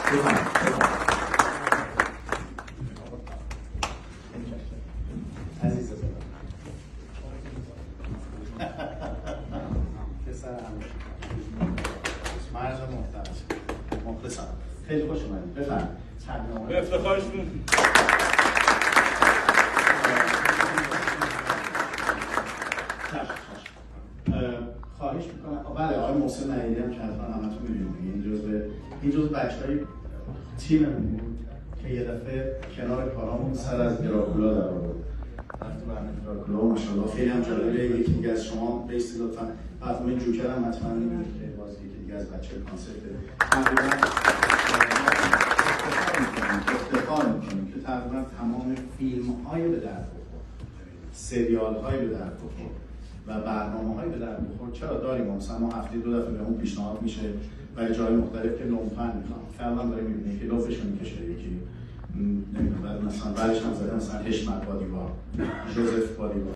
عزیز پسر مرد محترم مخلصم خیلی خوش اومدید بفرمایید به افتخارشون خواهش میکنم. بله آقای محسن نعیمی هم که حتما همتون می‌بینید این جزء بچه‌های تیممون بود که یه دفعه کنار کارامون سر از دراکولا در آورد. رفت تو برنامه دراکولا و ماشاءالله خیلی هم جالبه. یکی دیگه از شما بیستی لطفاً برنامه جوکر هم حتما می‌بینید که باز یکی دیگه از بچه‌های کانسپت تقریبا افتخار می‌کنیم که تقریبا تمام فیلم‌های به درد بخور، سریال‌های به درد بخور و برنامه‌های به درد بخور چرا داریم. مثلا ما هفته 2 دفعه بهمون پیشنهاد میشه برای جای مختلف که لومپن میخوام فعلا داریم می‌بینیم که لوفش میکشه یکی نمیدونم مثلا بعدش هم زدن مثلا حشمت بادیوار، جوزف بادیوار.